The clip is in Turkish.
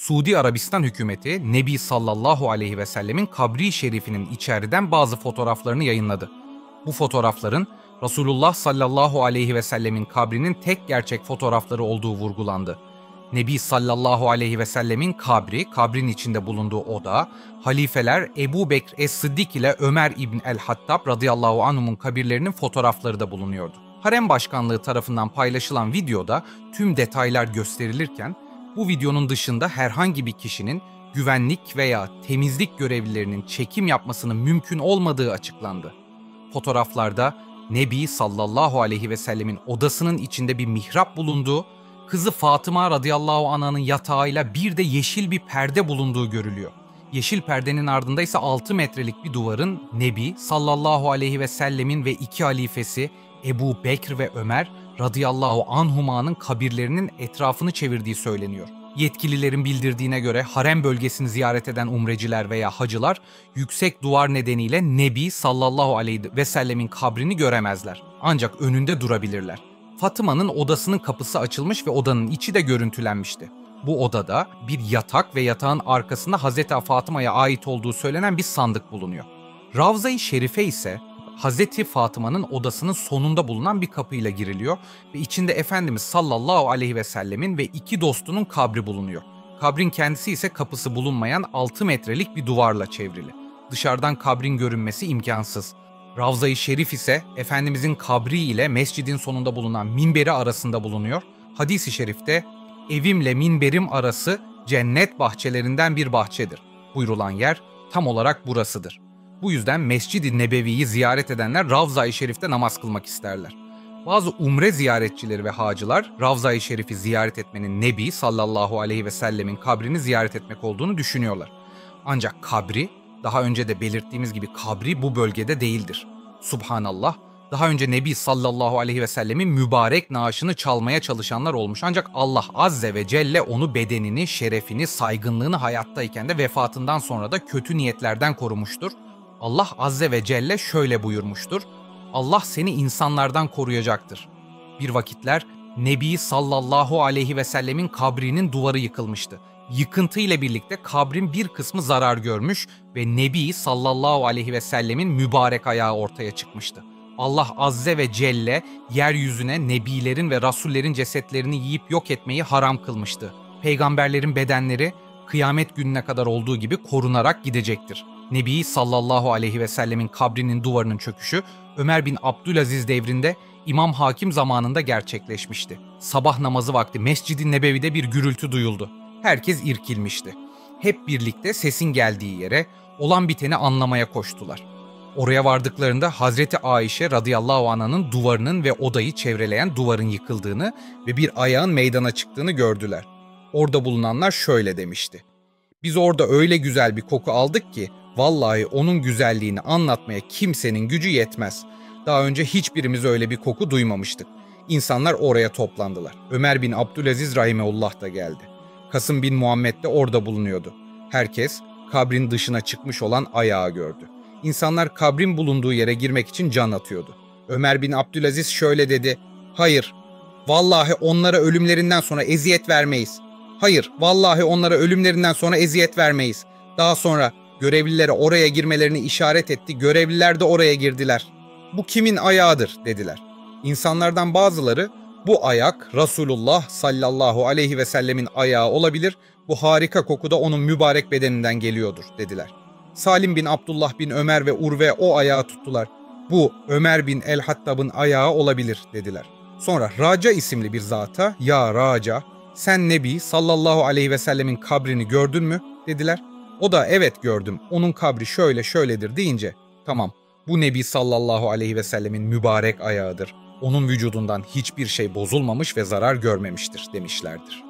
Suudi Arabistan hükümeti Nebi sallallahu aleyhi ve sellemin kabri şerifinin içeriden bazı fotoğraflarını yayınladı. Bu fotoğrafların Resulullah sallallahu aleyhi ve sellemin kabrinin tek gerçek fotoğrafları olduğu vurgulandı. Nebi sallallahu aleyhi ve sellemin kabrin içinde bulunduğu oda, halifeler Ebu Bekr es-Sıddik ile Ömer İbn el-Hattab radıyallahu anhumun kabirlerinin fotoğrafları da bulunuyordu. Harem Başkanlığı tarafından paylaşılan videoda tüm detaylar gösterilirken, bu videonun dışında herhangi bir kişinin güvenlik veya temizlik görevlilerinin çekim yapmasının mümkün olmadığı açıklandı. Fotoğraflarda Nebi sallallahu aleyhi ve sellemin odasının içinde bir mihrap bulunduğu, kızı Fatıma radıyallahu anh'ın yatağıyla bir de yeşil bir perde bulunduğu görülüyor. Yeşil perdenin ardında ise 6 metrelik bir duvarın Nebi sallallahu aleyhi ve sellemin ve iki halifesi Ebu Bekr ve Ömer radıyallahu anhuma'nın kabirlerinin etrafını çevirdiği söyleniyor. Yetkililerin bildirdiğine göre harem bölgesini ziyaret eden umreciler veya hacılar yüksek duvar nedeniyle Nebi sallallahu aleyhi ve sellemin kabrini göremezler. Ancak önünde durabilirler. Fatıma'nın odasının kapısı açılmış ve odanın içi de görüntülenmişti. Bu odada bir yatak ve yatağın arkasında Hazreti Fatıma'ya ait olduğu söylenen bir sandık bulunuyor. Ravza-i Şerife ise Hazreti Fatıma'nın odasının sonunda bulunan bir kapıyla giriliyor ve içinde Efendimiz sallallahu aleyhi ve sellemin ve iki dostunun kabri bulunuyor. Kabrin kendisi ise kapısı bulunmayan 6 metrelik bir duvarla çevrili. Dışarıdan kabrin görünmesi imkansız. Ravza-i Şerif ise Efendimizin kabri ile mescidin sonunda bulunan minberi arasında bulunuyor. Hadis-i şerifte evimle minberim arası cennet bahçelerinden bir bahçedir buyurulan yer tam olarak burasıdır. Bu yüzden Mescid-i Nebevi'yi ziyaret edenler Ravza-i Şerif'te namaz kılmak isterler. Bazı umre ziyaretçileri ve hacılar Ravza-i Şerif'i ziyaret etmenin Nebi sallallahu aleyhi ve sellemin kabrini ziyaret etmek olduğunu düşünüyorlar. Ancak kabri, daha önce de belirttiğimiz gibi kabri bu bölgede değildir. Subhanallah, daha önce Nebi sallallahu aleyhi ve sellemin mübarek naaşını çalmaya çalışanlar olmuş. Ancak Allah azze ve celle onu bedenini, şerefini, saygınlığını hayattayken de vefatından sonra da kötü niyetlerden korumuştur. Allah azze ve celle şöyle buyurmuştur: Allah seni insanlardan koruyacaktır. Bir vakitler Nebi sallallahu aleyhi ve sellemin kabrinin duvarı yıkılmıştı. Yıkıntı ile birlikte kabrin bir kısmı zarar görmüş ve Nebi sallallahu aleyhi ve sellemin mübarek ayağı ortaya çıkmıştı. Allah azze ve celle yeryüzüne nebilerin ve rasullerin cesetlerini yiyip yok etmeyi haram kılmıştı. Peygamberlerin bedenleri kıyamet gününe kadar olduğu gibi korunarak gidecektir. Nebi sallallahu aleyhi ve sellemin kabrinin duvarının çöküşü Ömer bin Abdülaziz devrinde İmam Hakim zamanında gerçekleşmişti. Sabah namazı vakti Mescid-i Nebevi'de bir gürültü duyuldu. Herkes irkilmişti. Hep birlikte sesin geldiği yere olan biteni anlamaya koştular. Oraya vardıklarında Hazreti Ayşe radıyallahu anh'ın duvarının ve odayı çevreleyen duvarın yıkıldığını ve bir ayağın meydana çıktığını gördüler. Orada bulunanlar şöyle demişti: Biz orada öyle güzel bir koku aldık ki vallahi onun güzelliğini anlatmaya kimsenin gücü yetmez. Daha önce hiçbirimiz öyle bir koku duymamıştık. İnsanlar oraya toplandılar. Ömer bin Abdülaziz rahimeullah da geldi. Kasım bin Muhammed de orada bulunuyordu. Herkes kabrin dışına çıkmış olan ayağı gördü. İnsanlar kabrin bulunduğu yere girmek için can atıyordu. Ömer bin Abdülaziz şöyle dedi: Hayır, vallahi onlara ölümlerinden sonra eziyet vermeyiz. Hayır, vallahi onlara ölümlerinden sonra eziyet vermeyiz. Daha sonra görevlilere oraya girmelerini işaret etti. Görevliler de oraya girdiler. Bu kimin ayağıdır dediler. İnsanlardan bazıları bu ayak Resulullah sallallahu aleyhi ve sellemin ayağı olabilir. Bu harika koku da onun mübarek bedeninden geliyordur dediler. Salim bin Abdullah bin Ömer ve Urve o ayağı tuttular. Bu Ömer bin el-Hattab'ın ayağı olabilir dediler. Sonra Raca isimli bir zata, ya Raca, sen Nebi sallallahu aleyhi ve sellemin kabrini gördün mü dediler. O da evet gördüm, onun kabri şöyle şöyledir deyince tamam, bu Nebi sallallahu aleyhi ve sellemin mübarek ayağıdır. Onun vücudundan hiçbir şey bozulmamış ve zarar görmemiştir demişlerdir.